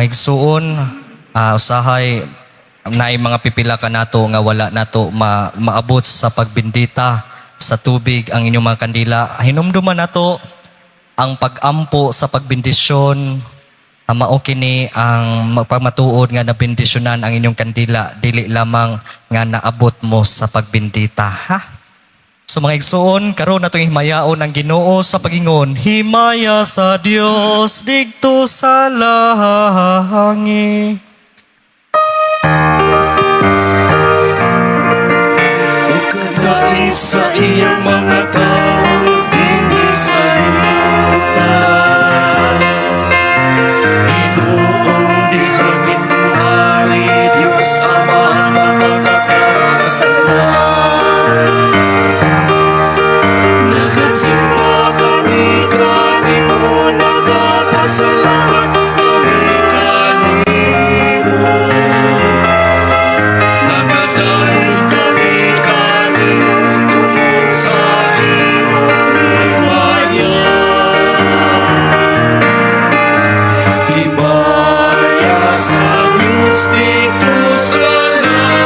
Mga igsuon, usahay naay mga pipila ka nato nga wala nato maabot sa pagbindita sa tubig ang inyong mga kandila. Hinumduman nato ang pag-ampo sa pagbindisyon. Mao kini ang magpamatuod nga nabindisyonan ang inyong kandila, dili lamang nga naabot mo sa pagbindita, ha? So mga igsuon, karon natong himayaon ang Ginoo sa pagingon, himaya sa Dios digto sa langit. Ukadait sa iyang mga tao, dinhi sa yuta. Ginoong Dios gintong hari, Dios Ama magkakaroon sa langit. Nagasimba kami kanimo, nagapasalamat kami kanimo. Nagadaig kami kanimo, tungod sa imong himaya. Himaya sa Diyos dito sa langit.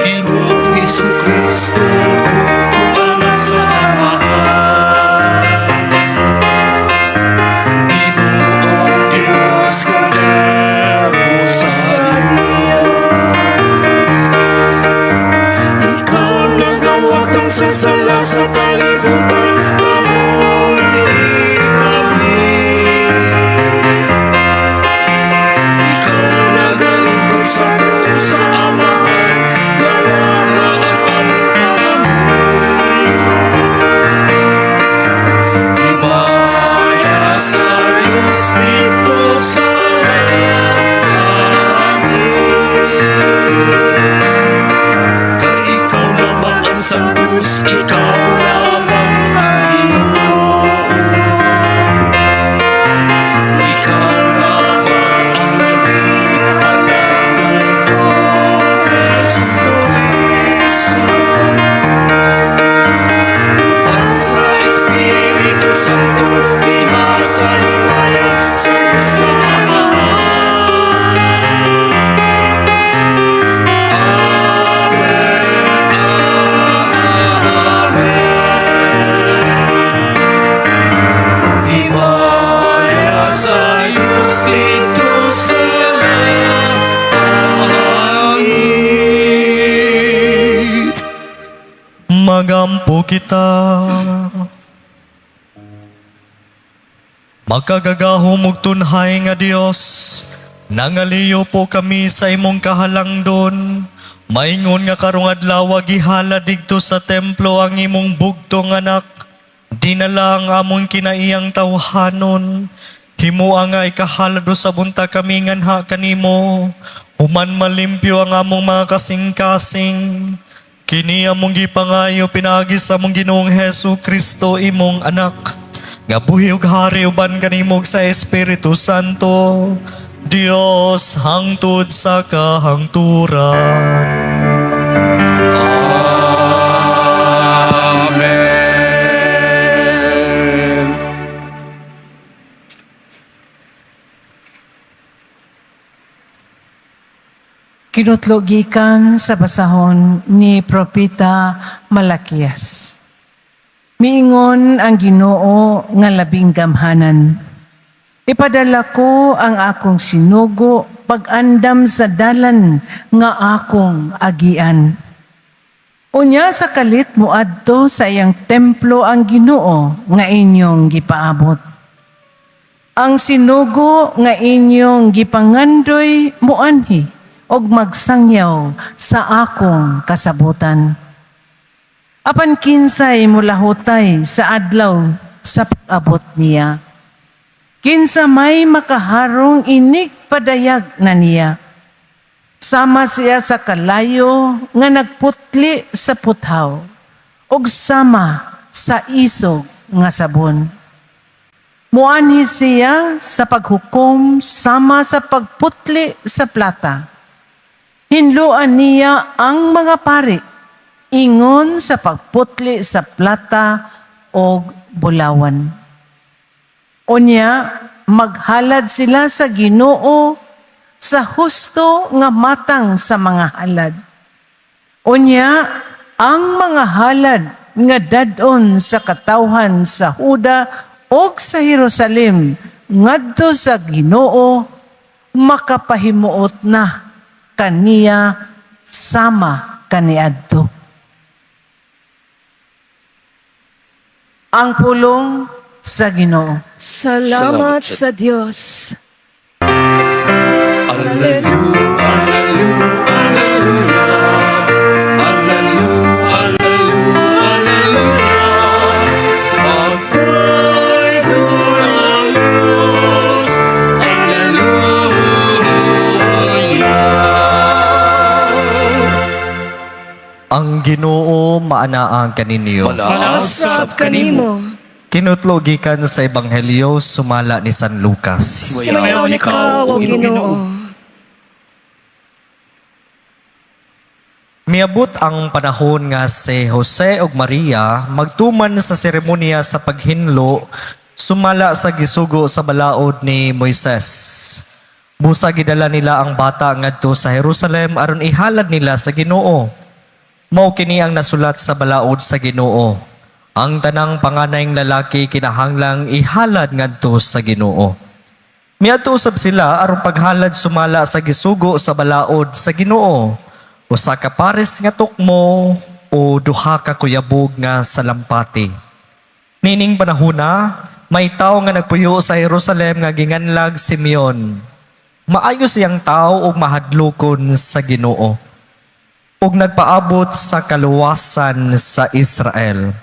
Ginoong Jesucristo, tumangan sa mahal. Ginoong Diyos, kondero sa Diyos. Ikaw nagawa kang sasala sa kalibutan, pahuli kami. Ikaw nagalingkod sa dusa, amahan, nalangaan ang pamumuhay mo. Himaya sa Diyos dito sa langit. Kay ikaw lamang ang santos, ikaw lamang ang Ginoo. Ikaw lamang ang nag-ialang Ginoong Jesucristo. Para sa Espiritu Santo, ihasa himaya sa Diyos na Amahan. Amen, amen. Himaya sa Diyos dito sa langit. Magampo kita. Magkagagahom ug tunhay nga Dios, nangaliyo po kami sa imong kahalangdon. Maingon nga karong adlaw gihala digto sa templo ang imong bugtong anak. Dinala ang among kinaiyang tawhanon. Himua nga ikahalado sa bunta kami nganha kanimo. Human malimpyo ang among mga kasing-kasing. Kini among gipangayo pinagi sa among Ginoong Hesu Kristo imong anak. Nga buhi ug hari uban kanimo sa Espiritu Santo. Dios hangtod sa kahangturan. Amen. Kinutlo gikan sa basahon ni Propeta Malakias. Miingon ang Ginoo nga labing gamhanan. Ipadala ko ang akong sinugo pag-andam sa dalan nga akong agian. Unya sa kalit muadto sa iyang templo ang Ginoo nga inyong gipaabot. Ang sinugo nga inyong gipangandoy muanhi og magsangyaw sa akong kasabutan. Apan kinsay mulahutay sa adlaw sa pag-abot niya. Kinsa may makaharong inig padayag na niya. Sama siya sa kalayo nga nagputli sa puthaw, ug sama sa isog nga sabon. Muanhi siya sa paghukom sama sa pagputli sa plata. Hinluan niya ang mga pari, ingon sa pagputli sa plata o bulawan. Unya, maghalad sila sa Ginoo sa husto nga matang sa mga halad. Unya, ang mga halad nga dadon sa katawhan sa Huda o sa Jerusalem ngadto sa Ginoo makapahimuot na kaniya sama kaniadto. Ang pulong sa Ginoo. Salamat sa Diyos. Ang Ginoo maanaa kaninyo. Asap kanimo. Kinutlo gikan sa Ebanghelyo sumala ni San Lucas. Sumayaw ikaw, O Ginoo. Miabot ang panahon nga si Jose ug Maria magtuman sa seremonya sa paghinlo sumala sa gisugo sa balaod ni Moises. Busa gidala nila ang bata ngadto sa Jerusalem aron ihalad nila sa Ginoo. Mao kini ang nasulat sa balaod sa Ginoo. Ang tanang panganayng lalaki kinahanglang ihalad ngadto sa Ginoo. Miadto usab sila aron paghalad sumala sa gisugo sa balaod sa Ginoo. Usa ka pares nga tukmo o duha ka kuyabog nga salampati. Nining panahona, may tawo nga nagpuyo sa Jerusalem nga ginganlag Simeon. Maayo siyang tawo ug mahadlokon sa Ginoo. Ug nagpaabot sa kaluwasan sa Israel.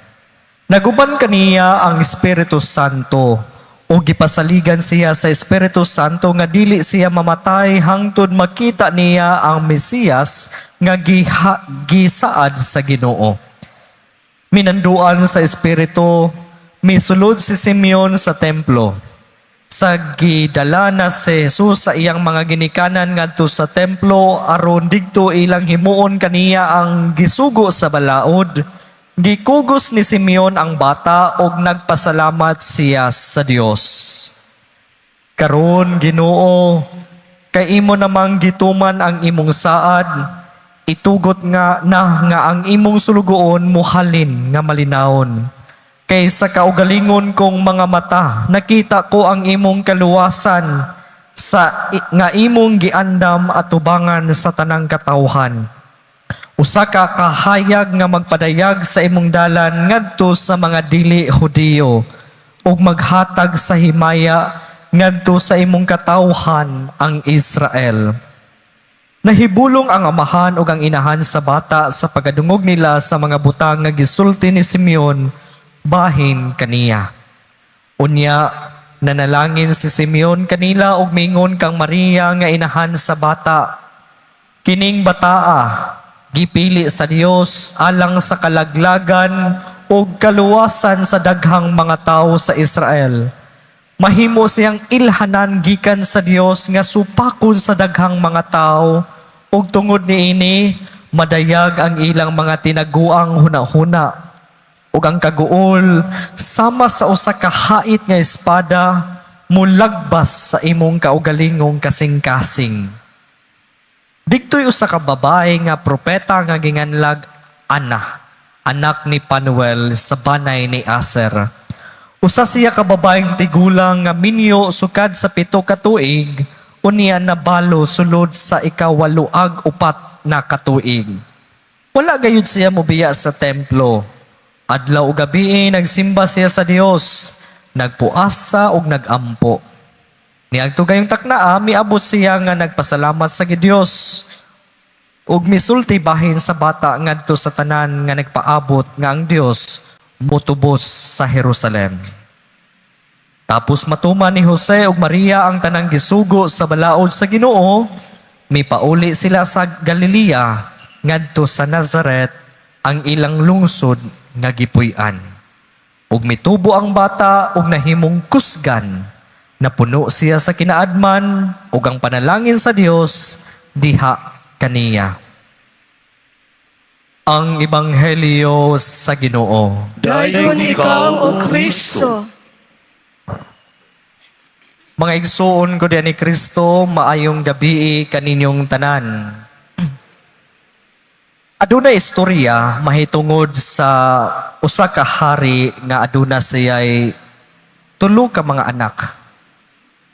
Naguban kaniya ang Espiritu Santo o gipasaligan siya sa Espiritu Santo nga dili siya mamatay hangtod makita niya ang Mesiyas nga gisaad sa Ginoo. Minanduan sa Espiritu, misulod si Simeon sa templo. Sa gidala na si Jesus sa iyang mga ginikanan ngadto sa templo aron digto ilang himuon kaniya ang gisugo sa balaod. Gikugos ni Simeon ang bata ug nagpasalamat siya sa Dios. Karon Ginoo, kay imo namang gituman ang imong saad, itugot nga ang imong sulugoon muhalin nga malinawon. Kay sa kaugalingon kong mga mata, nakita ko ang imong kaluwasan nga imong giandam at tubangan sa tanang katawhan. Usa ka kahayag nga magpadayag sa imong dalan ngadto sa mga dili Hudiyo ug maghatag sa himaya ngadto sa imong katawhan ang Israel. Nahibulong ang amahan ug ang inahan sa bata sa pagadungog nila sa mga butang nga gisulti ni Simeon bahin kaniya. Unya, nanalangin si Simeon kanila ug mingon kang Maria nga inahan sa bata. Kining bataa, gipili sa Dios alang sa kalaglagan ug kaluwasan sa daghang mga tawo sa Israel. Mahimo siyang ilhanan gikan sa Dios nga supakon sa daghang mga tawo ug tungod niini madayag ang ilang mga tinaguang hunahuna. Ug ang kaguol sama sa usa ka hait nga espada mulagbas sa imong kaugalingong kasing-kasing. Diktoy usa ka babae nga propeta nga ginganlag Ana, anak ni Panuel sa banay ni Aser. Usa siya ka babaeng tigulang nga minyo sukad sa 7 ka tuig, unya nabalo sulod sa 8 na katuig. Wala gayud siya mobiya sa templo. Adlaw ug gabi nagsimba siya sa Dios, nagpuasa ug nagampo. Niadto gayong taknaa miabot siya nga nagpasalamat sa Dios ug misulti bahin sa bata ngadto sa tanan nga nagpaabot nga ang Dios motubos sa Jerusalem. Tapos matuman ni Jose ug Maria ang tanang gisugo sa balaod sa Ginoo, mipauli sila sa Galilea ngadto sa Nazaret ang ilang lungsod nga gipuy-an. Ug mitubo ang bata ug nahimong kusgan, napuno siya sa kinaadman ug ang panalangin sa Dios diha kaniya. Ang Ebanghelyo sa Ginoo. Dayon ikaw, O Kristo. Mga igsuon ko diyan ni Kristo, maayong gabi kaninyong tanan. Aduna istorya mahitungod sa usa ka hari nga aduna siya'y tulo ka mga anak.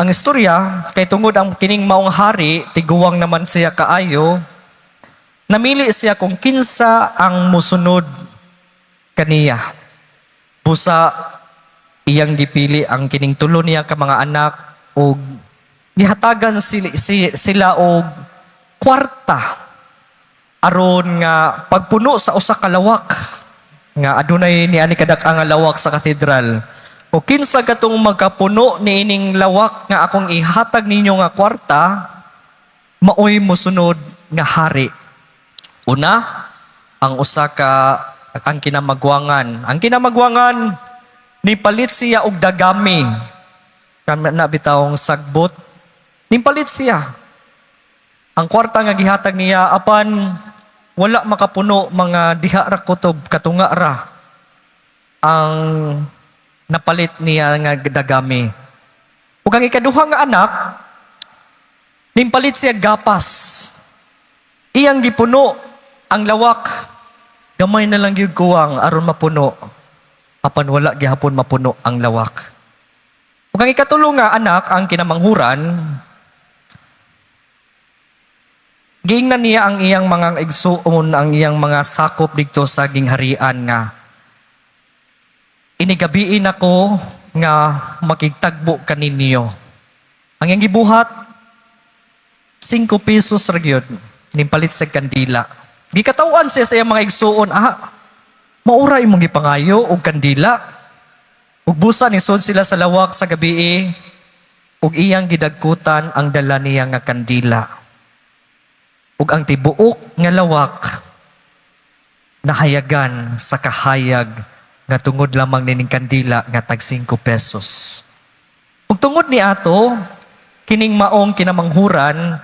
Ang istorya kay tungod ang kining maong hari tiguwang naman siya kaayo. Namili siya kung kinsa ang musunod kaniya. Busa iyang gipili ang kining tulo niya ka mga anak o gihatagan sila og kwarta aron nga pagpuno sa usa ka lawak nga adunay niani kadak-ang nga lawak sa katedral. O kinsa katong magkapuno niining lawak nga akong ihatag ninyo nga kwarta, maoy mosunod nga hari. Una, ang usa ka ang kinamagwangan. Ang kinamagwangan nipalit siya og dagami. Na bitawng sagbot. Nipalit siya. Ang kwarta nga gihatag niya apan wala makapuno mga diha ra kutob katunga ra ang napalit niya nga dagami. Ug ang ikaduha nga anak nipalit siya gapas. Iyang gipuno ang lawak. Gamay na lang gyud kuwang aron mapuno. Apan wala gihapon mapuno ang lawak. Ug ang ikatulo nga anak ang kinamanghuran, giingnan niya ang iyang mga igsuon, ang iyang mga sakop dito sa gingharian nga inigabiin ako nga makigtagbo kaninyo. Ang iyang gibuhat 5 pesos ra gyud nipalit sa kandila. Gikatawan siya sa iyang mga igsuon, maura imong gipangayo og kandila. Ug busa ni sud sila sa lawak sa gabi ug iyang gidagkutan ang dala niya nga kandila. Ug ang tibuok nga lawak nahayagan sa kahayag nga tungod lamang nining kandila nga tag 5 pesos. Ug tungod ni ato kining maong kinamanghuran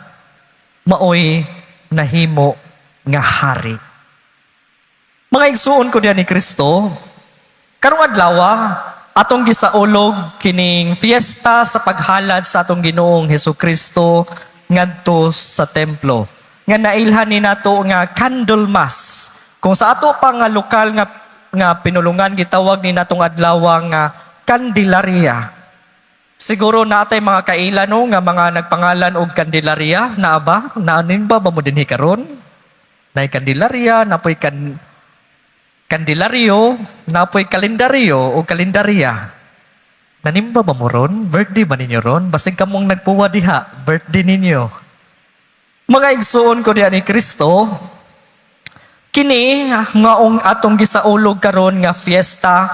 maoy nahimo nga hari. Mga igsuon ko diyan ni Kristo, karong adlaw atong gisaulog kining fiesta sa paghalad sa atong Ginoong Hesukristo ngadto sa templo. Nga nailhan ni nato nga candle mass. Kung sa ato pa nga lokal nga pinulungan gitawag ni natong adlaw nga Candelaria. Siguro natay mga kailan nga mga nagpangalan og Candelaria na ba? Naanin ba mo dinhi karon? Nay Candelaria, napoy Candelario, napoy kalendaryo o kalendarya. Nanimba ba mo ron? Birthday ba ninyo ron? Basig kamong nagpuwa diha, birthday ninyo. Mga igsuon ko diyan ni Kristo, kini ngaong atong gisaulog karon nga fiesta,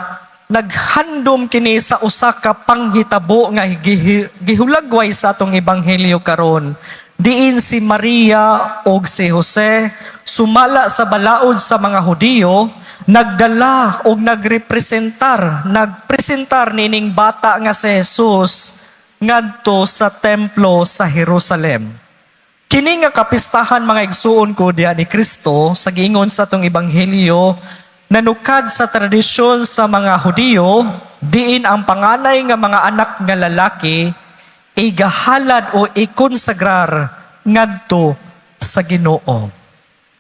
naghandom kini sa usa ka panghitabo nga gihulagway sa atong ebanghelyo karon. Diin si Maria ug si Jose sumala sa balaod sa mga Hudiyo, nagdala og nagpresentar nining bata nga si Jesus ngadto sa templo sa Jerusalem. Kini nga kapistahan mga igsuon ko diha ni Kristo sa giingon sa atong ebanghelyo nanukad sa tradisyon sa mga Hudiyo, diin ang panganay nga mga anak nga lalaki igahalad o ikonsagrar ngadto sa Ginoo.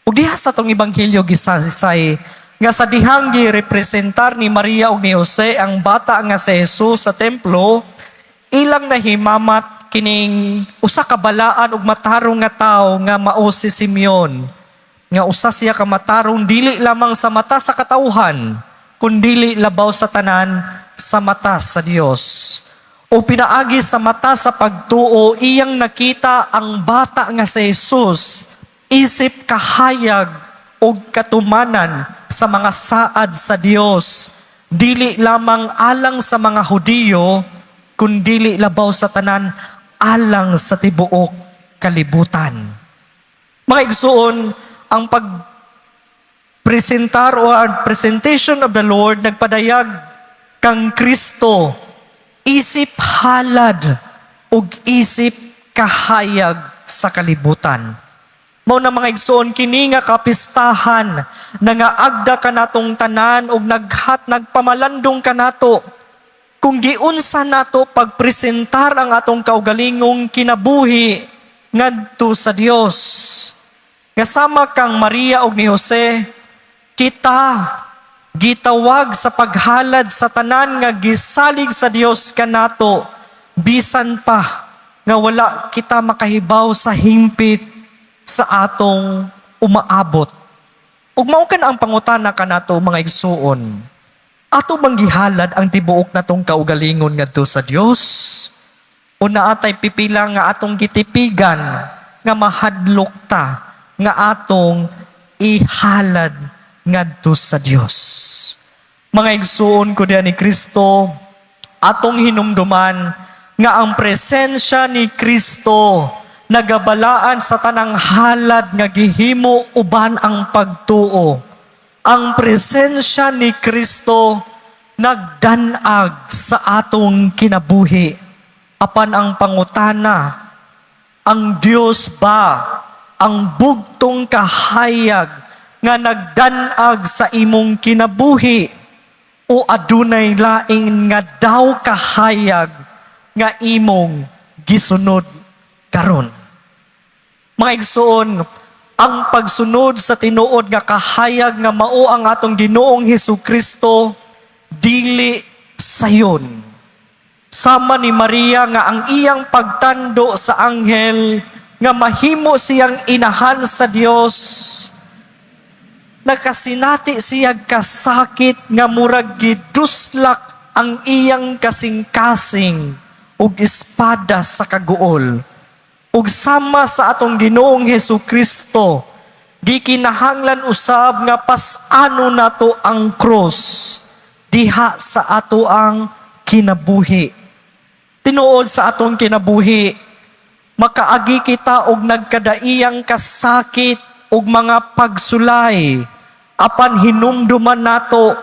Ug diha sa atong ebanghelyo gisasay nga sa dihang girepresentar ni Maria ug ni Jose ang bata nga si Jesus sa templo, ilang nahimamat kining usa ka balaan ug matarong nga tawo nga mao si Simeon. Nga usa siya ka matarong dili lamang sa mata sa katawhan, kundi labaw sa tanan sa mata sa Dios. O pinaagi sa mata sa pagtuo, iyang nakita ang bata nga si Jesus, isip kahayag o katumanan sa mga saad sa Dios, dili lamang alang sa mga Hudiyo, kundi labaw sa tanan alang sa tibuok kalibutan. Mga igsuon, ang pagpresentar o presentation of the Lord nagpadayag kang Kristo, isip halad ug isip kahayag sa kalibutan. Mao na mga igsoon kini nga kapistahan nangaagda kanatong tanan ug nagpamalandong kanato kung giunsa nato pagpresentar ang atong kaugalingong kinabuhi ngadto sa Dios. Nga sama kang Maria ug ni Jose, kita gitawag sa paghalad sa tanan nga gisalig sa Dios kanato, bisan pa nga wala kita makahibaw sa himpit sa atong umaabot. Ug mao kan ang pangutana kanato mga igsuon. Ato bang gihalad ang tibuok natong kaugalingon ngadto sa Dios? O naatay pipila nga atong gitipigan nga mahadlok ta nga atong ihalad ngadto sa Dios? Mga igsuon ko diyan ni Kristo, atong hinumduman nga ang presensya ni Kristo nagabalaan sa tanang halad nga gihimo uban ang pagtuo. Ang presensya ni Kristo nagdanag sa atong kinabuhi. Apan ang pangutana, ang Dios ba ang bugtong kahayag nga nagdanag sa imong kinabuhi o adunay laing nga daw kahayag nga imong gisunod karon? Mga igsoon, ang pagsunod sa tinuod nga kahayag nga mao ang atong Ginoong Hesukristo dili sayon. Sama ni Maria nga ang iyang pagtando sa anghel nga mahimo siyang inahan sa Dios, nakasinati siya kasakit nga murag giduslak ang iyang kasing-kasing ug espada sa kaguol. Ug sama sa atong Ginoong Hesukristo, gikinahanglan usab nga pas-ano nato ang cross diha sa ato ang kinabuhi. Tinuod sa atong kinabuhi, makaagi kita og nagkadaiyang kasakit ug mga pagsulay, apan hinumduman nato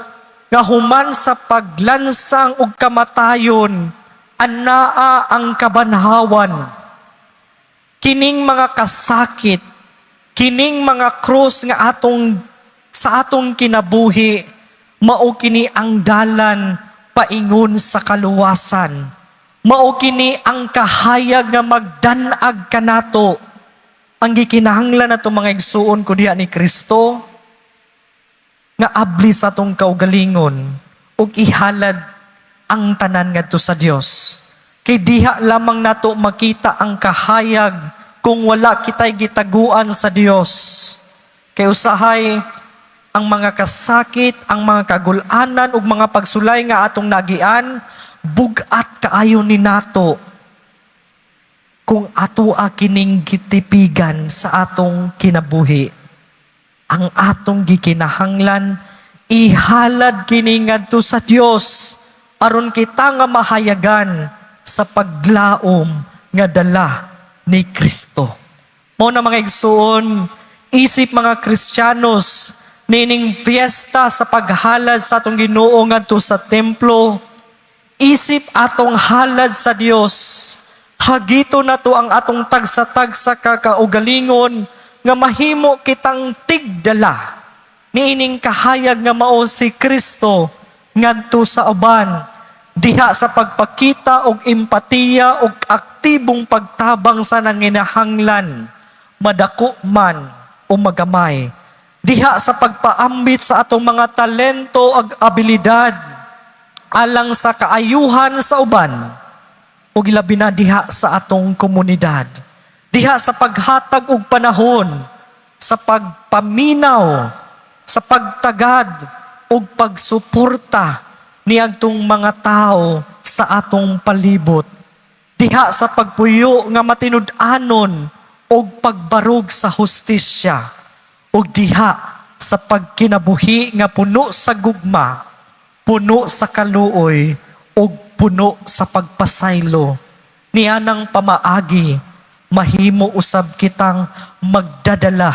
nga human sa paglansang ug kamatayon, anaa ang kabanhawan. Kining mga kasakit, kining mga krus nga sa atong kinabuhi, mao kini ang dalan paingon sa kaluwasan. Mao kini ang kahayag nga magdanag kanato. Ang gikinahanglan nato mga igsuon ko diha ni Kristo, nga abli sa atong kaugalingon ug ihalad ang tanan ngadto sa Dios. Kay diha lamang nato makita ang kahayag kung wala kitay gitaguan sa Dios. Kay usahay ang mga kasakit, ang mga kagulanan ug mga pagsulay nga atong nagian, bugat kaayo ni nato kung ato kining gitipigan sa atong kinabuhi. Ang atong gikinahanglan ihalad kini ngadto sa Dios aron kita nga mahayagan sa paglaom nga dala ni Kristo. Mao na mga igsuon, isip mga Kristiyanos, nining piyesta sa paghalad sa atong Ginoo ngadto sa templo, isip atong halad sa Dios, hagito na to ang atong tagsa-tagsa kakaugalingon nga mahimo kitang tigdala niining kahayag nga mao si Kristo ngadto sa uban, diha sa pagpakita og empatiya og aktibong pagtabang sa nanginahanglan, madako man o magamay, diha sa pagpaambit sa atong mga talento ug abilidad alang sa kaayuhan sa uban ug ilabi na diha sa atong komunidad, diha sa paghatag og panahon, sa pagpaminaw, sa pagtagad ug pagsuporta niadtong mga tao sa atong palibot, diha sa pagpuyo nga matinud-anon ug pagbarog sa hustisya, ug diha sa pagkinabuhi nga puno sa gugma, puno sa kaluoy ug puno sa pagpasaylo. Nianang pamaagi, mahimo usab kitang magdadala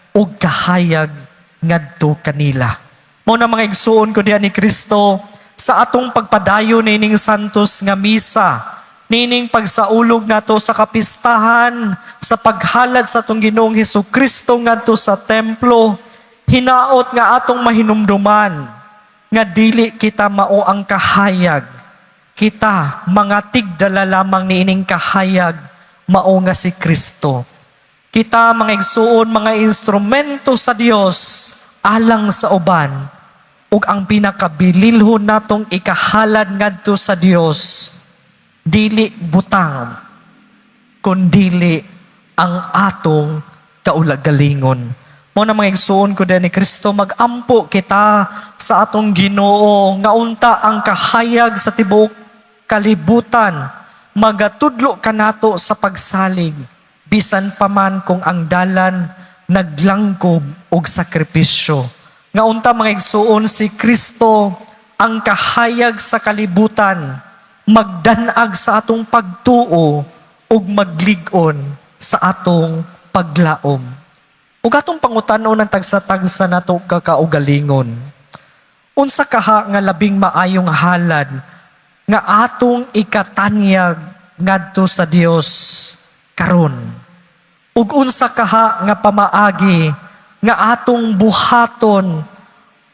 og kahayag ngadto kanila. Mao na mga igsuon ko diha ni Kristo, sa atong pagpadayon nining santos nga misa, nining pagsaulog nato sa kapistahan, sa paghalad sa atong Ginoong Hesukristo ngadto sa templo, hinaot nga atong mahinumduman nga dili kita mao ang kahayag, kita mga tigdala lamang ni ining kahayag mao nga si Kristo. Kita mga igsuon, mga instrumento sa Dios alang sa uban, ug ang pinakabililhon natong ikahalad ngadto sa Dios dili butang kundili ang atong kaulagalingon. Mo na mga igsuon ko din ni Kristo, magampo kita sa atong Ginoo nga unta ang kahayag sa tibuok kalibutan magatudlo kanato sa pagsalig bisan pa man kung ang dalan naglangkob og sakripisyo. Nga unta mga igsuon, si Kristo ang kahayag sa kalibutan magdanag sa atong pagtuo ug maglig-on sa atong paglaom. Ug atong pangutanon ng tagsa-tagsa nato kakaugalingon. Unsa kaha nga labing maayong halad nga atong ikatanyag ngadto sa Dios karon. Ug unsa kaha nga pamaagi nga atong buhaton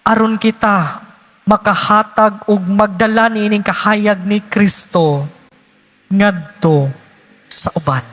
aron kita makahatag ug magdala niining kahayag ni Kristo ngadto sa uban.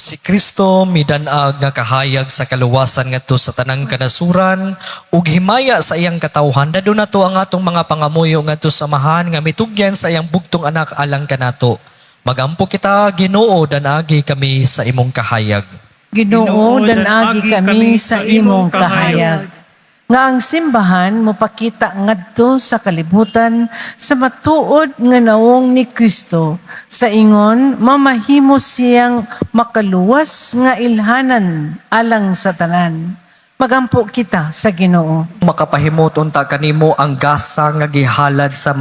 Si Kristo midanag nga kahayag sa kaluwasan ngadto sa tanang kanasuran ug himaya sa iyang katawhan. Dado nato ang atong mga pangamuyo ngadto sa samahan nga mitugyan sa iyang bugtong anak alang kanato. Magampo kita, Ginoo, danagi kami sa imong kahayag. Ginoo, danagi kami sa imong kahayag. Nga ang simbahan mopakita ngadto sa kalibutan sa matuod nga nawong ni Kristo. Sa ingon, mamahimo siyang makaluwas nga ilhanan alang sa tanan. Magampo kita sa Ginoo. Makapahimot unta kanimo ang gasa nga gihalad sa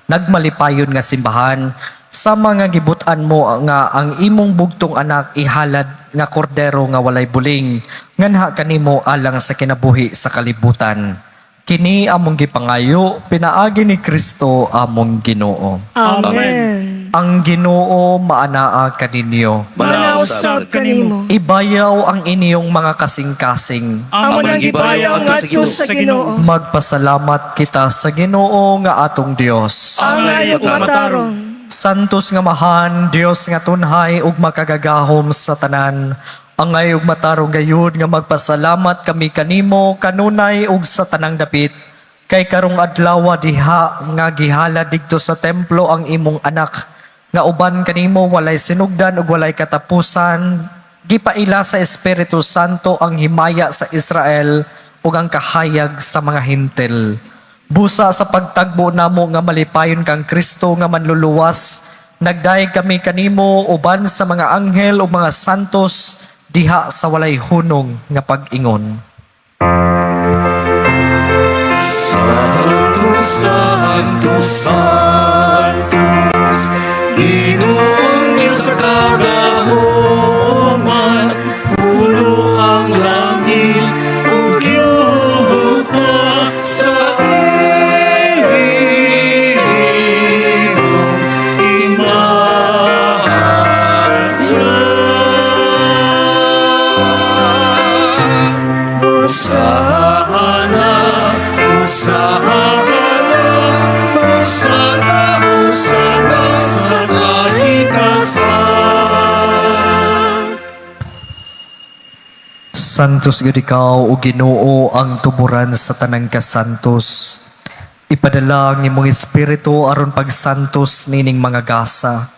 nagmalipayon nga simbahan sa mga gibutan mo nga ang imong bugtong anak ihalad nga kordero nga walay buling nganha kanimo alang sa kinabuhi sa kalibutan. Kini among gipangayo pinaagi ni Kristo among Ginoo. Amen. Ang Ginoo maanaa kaninyo. Manausab kanimo. Ibayaw ang inyong mga kasing-kasing. Amo nang gibayaw ngadto sa Ginoo. Magpasalamat kita sa Ginoo nga atong Dios. Ang layok matarong. Santos nga mahan, Dios nga tunhay ug makagagahom sa tanan. Angay ug matarong gayud nga magpasalamat kami kanimo kanunay ug sa tanang dapit. Kay karong adlaw diha nga gihala didto sa templo ang imong anak. Nga uban kanimo walay sinugdan ug walay katapusan. Gipaila sa Espiritu Santo ang himaya sa Israel ug ang kahayag sa mga hintil. Busa sa pagtagbo namo nga malipayon kang Kristo nga manluluwas, nagdaig kami kanimo uban sa mga anghel o mga santos diha sa walay hunong nga pag-ingon. Santos, Santos, Santos, Ginoong Diyos sa kadahuman, puno ang langit ug yuta sa imong imahayag. Hosana, Hosana, Hosana, Hosana sa kaligtasan. Santos gud ikaw o Ginoo ang tuburan sa tanang kasantos. Ipadala ang imong espiritu aron pagsantos nining mga gasa,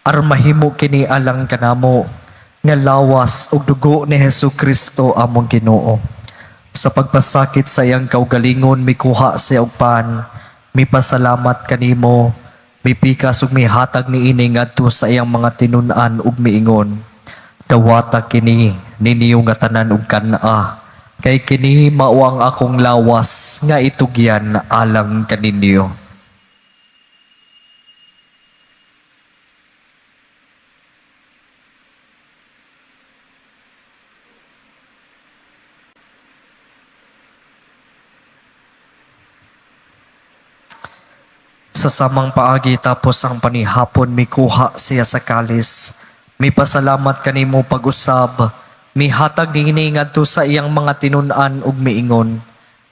aron mahimo kini alang kanamo nga lawas ug dugo ni Hesukristo among Ginoo. Sa pagpasakit sa iyang kaugalingon mikuha siya og pan, mipasalamat kanimo, mipikas ug mihatag niini ngadto sa iyang mga tinun-an ug miingon. Dawata kini ninyo nga tanan ug kana Kay kini mao ang akong lawas nga itugyan alang kaninyo. Sa samang paagi tapos ang panihapon mikuha siya sa kalis. May pasalamat kanimo pag-usab. May hatag ni ngadto sa iyang mga tinun-an ug miingon.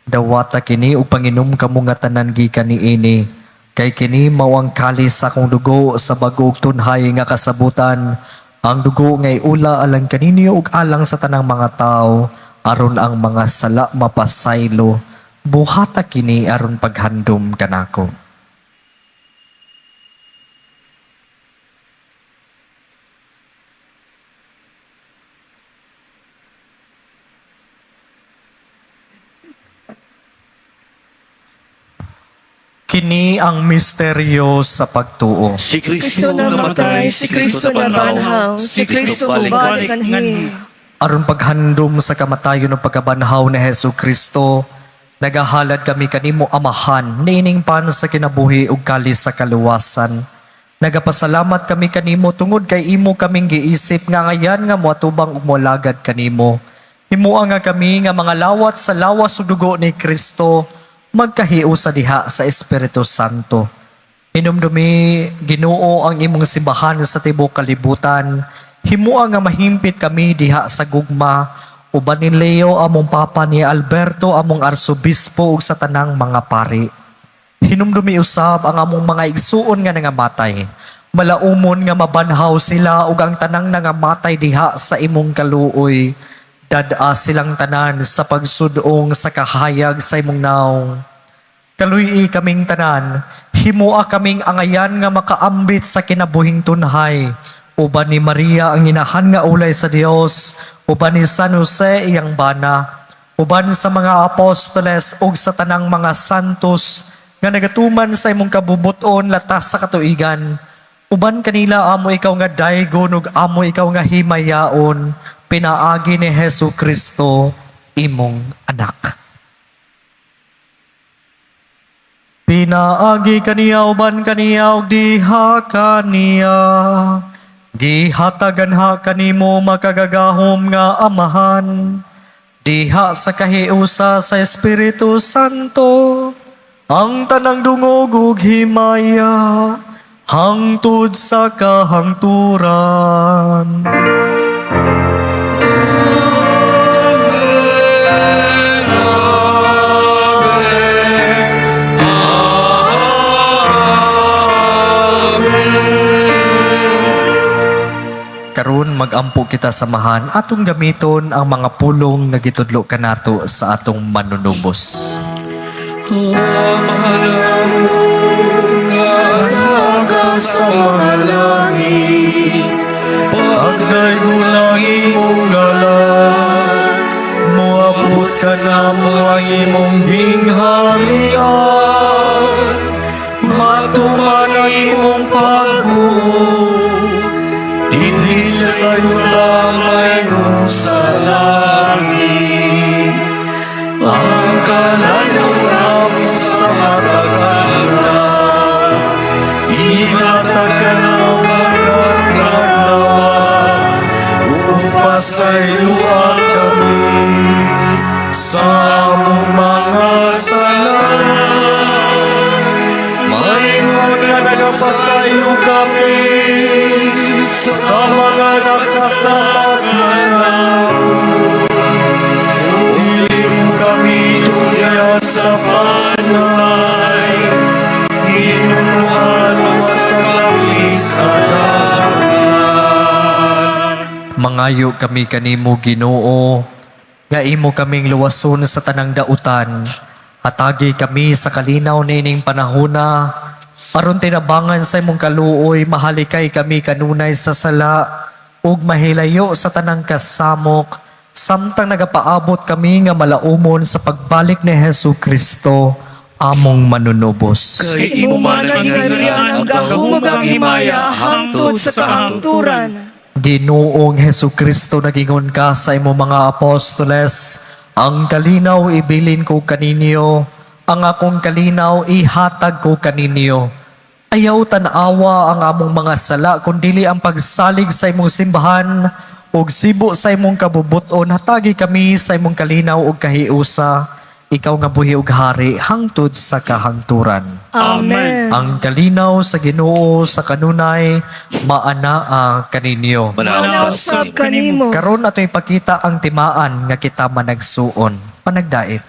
Dawata kini ug panginom kamo nga tanan gikan niini. Kay kini mao ang kalis sa akong dugo sa bag-ong tunhay nga kasabutan. Ang dugo ngay ula alang kaninyo ug alang sa tanang mga tao aron ang mga sala mapasaylo. Buhata kini aron paghandom kanako. Kini ang misteryo sa pagtuo. Si Kristo namatay, si Kristo nabanhaw, si Kristo balik kanhi. Aron paghandom sa kamatayon ng pagkabanhaw ni Hesu Kristo, nagahalad kami kanimo amahan, niining pan sa kinabuhi ug kalis sa kaluwasan. Nagapasalamat kami kanimo tungod kay imo kaming giisip nga ngayan nga moatubang ug molagad kanimo. Himuang nga kami nga mga lawat sa lawas ug dugo ni Kristo, magkahiu sa diha sa Espiritu Santo. Hinumdumi Ginoo ang imong simbahan sa tibuok kalibutan. Himua nga mahimpit kami diha sa gugma. Uban ni Leo among papa ni Alberto among arsobispo ug sa tanang mga pari. Hinumdumi usab ang among mga igsuon nga nangamatay. Malaumon nga mabanhaw sila ug ang tanang nangamatay diha sa imong kaluoy. Dada silang tanan sa pagsudong sa kahayag sa imong naong. Kaluyi kaming tanan, himua kaming angayan nga makaambit sa kinabuhing tunhay. Uban ni Maria ang inahan nga ulay sa Dios, uban ni San Jose iyang bana, uban sa mga apostoles ug sa tanang mga santos nga nagatuman sa imong kabubuton latas sa katuigan. Uban kanila amo ikaw nga daygon ug amo ikaw nga himayaon. Pinaagi ni Hesu Kristo, imong anak. Pinaagi kaniya uban kaniya ug diha kaniya. Gihatagan ha kanimo makagagahom nga amahan. Diha sa kahiusa sa Espiritu Santo. Ang tanang dungog ug himaya hangtod sa kahangturan. Karon magampo kita samahan atong gamiton ang mga pulong nga gitudlo kanato sa atong manunubos. sa mga langit, Pagdaygulang imong galang, moabot ka na mo ang imong gingharian. Matuman ang imong pagbuo, dili sa iyong lamay sa langit. Ang kalanong sa matagalan, ihatag ka ng magandang upasayuan kami sa among mga sala. Maingon nga nagapasayo kami sa mga nagsasalat na dili mo kami tuya sa pasulay, inunuhan sa kami sa Mangayo kami kanimo Ginoo, nga imo kaming luwason sa tanang dautan. Hatagi kami sa kalinaw nining panahona, aron tinabangan sa imong kaluoy, mahalikay kami kanunay sa sala, ug mahilayo sa tanang kasamok, samtang nagapaabot kami nga malaumon sa pagbalik ni Hesu Kristo, among manunubos. kay imo man ang gingharian ang gahumog ang himaya hangtod sa kahangturan. Ginoong Hesu Kristo, nagingon ka sa imo mga apostoles, Ang kalinaw ibilin ko kaninyo, ang akong kalinaw ihatag ko kaninyo. Ayaw tanawa ang among mga sala, kundili ang pagsalig sa imong simbahan, ug sibo sa imong kabubuton, hatagi kami sa imong kalinaw ug kahiusa, ikaw nga buhi ug hari, hangtod sa kahangturan. Amen. Ang kalinaw sa Ginoo sa kanunay, maanaa kaninyo. Manausab kanimo. Karon ato ipakita ang timaan nga kita managsuon. Panagdait.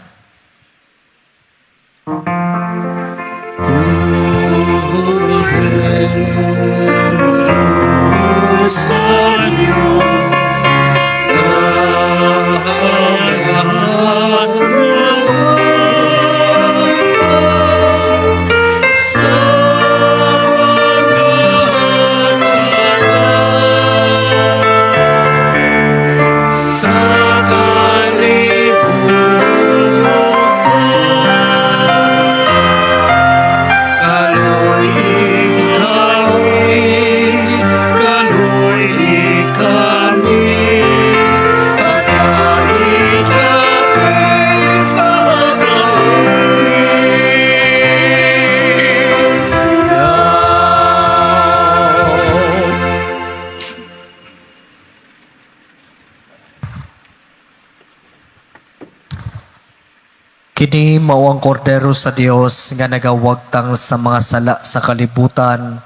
Kini mao ang kordero sa Dios nga nagawagtang sa mga sala sa kalibutan.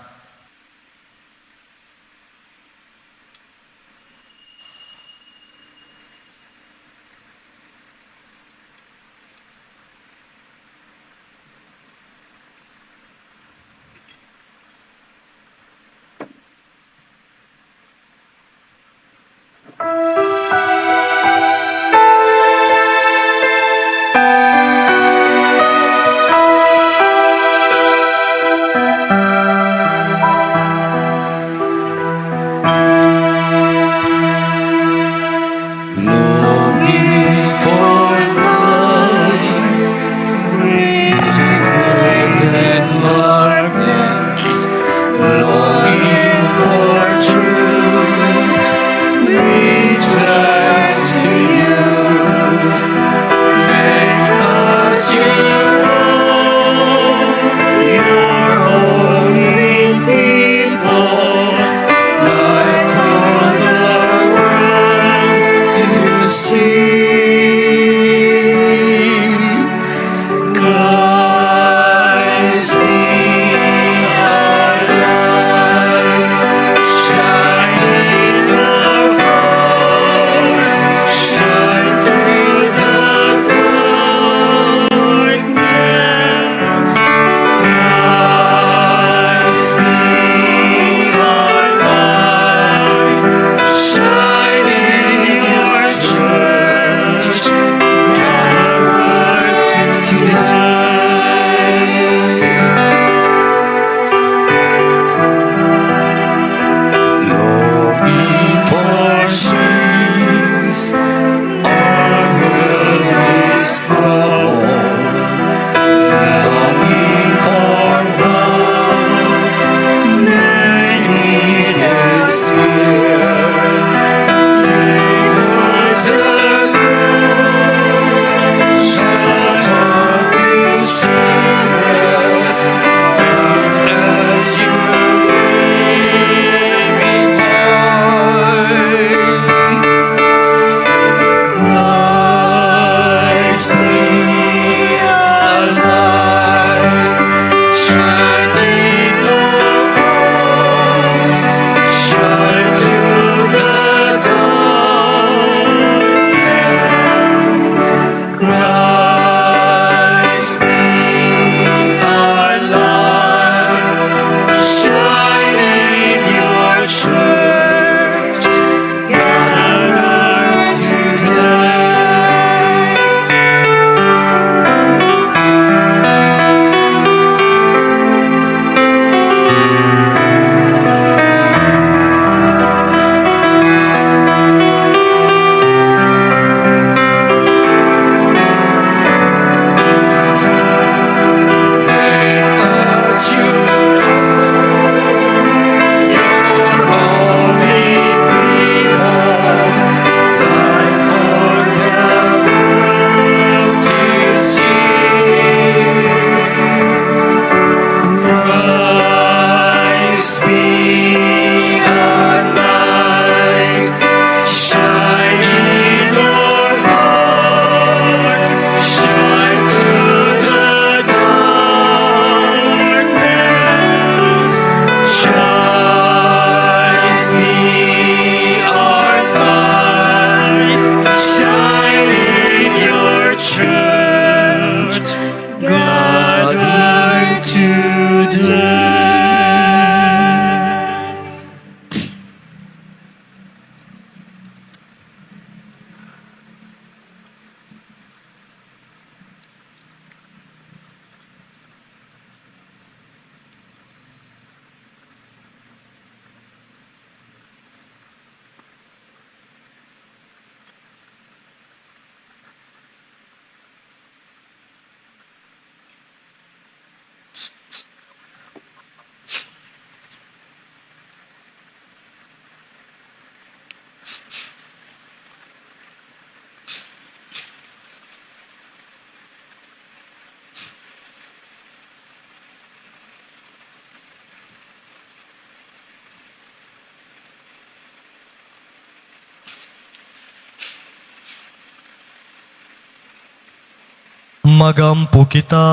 Sumagampo kita.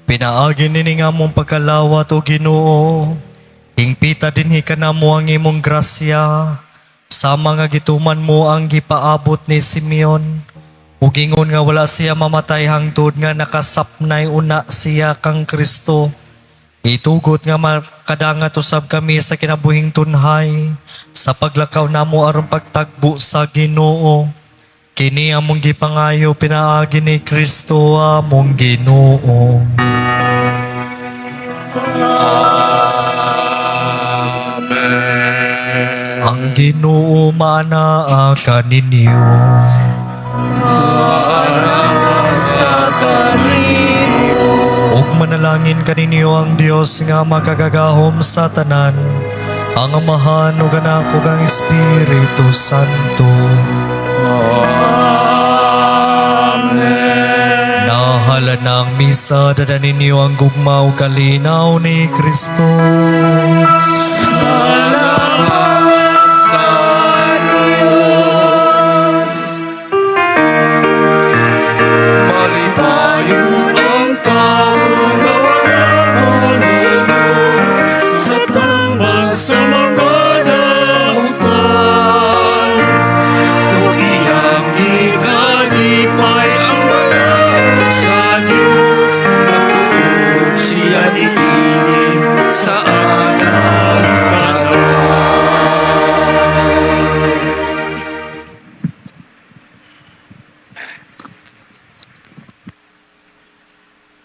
Pinaagi nini nga mong pagkalawat o Ginoo. Hingpita dinhi ka na mo ang imong grasya. Sa mga gituman mo ang gipaabot ni Simeon. Ug ingon nga wala siya mamatay hangtod nga nakasapnay una siya kang Kristo. Itugot nga makadangat usab kami sa kinabuhing tunhay sa paglakaw namo aron pagtagbo sa Ginoo. Kini among gipangayo pinaagi ni Kristo among Ginoo. Ang Ginoo manaa kaninyo. Ug manalangin kaninyo ang Dios nga magagagahom sa tanan, ang Amahan ug Anak ug ang Espiritu Santo. Nahala na ang misa, dada ninyo ang gugma ug kalinaw ni Kristo.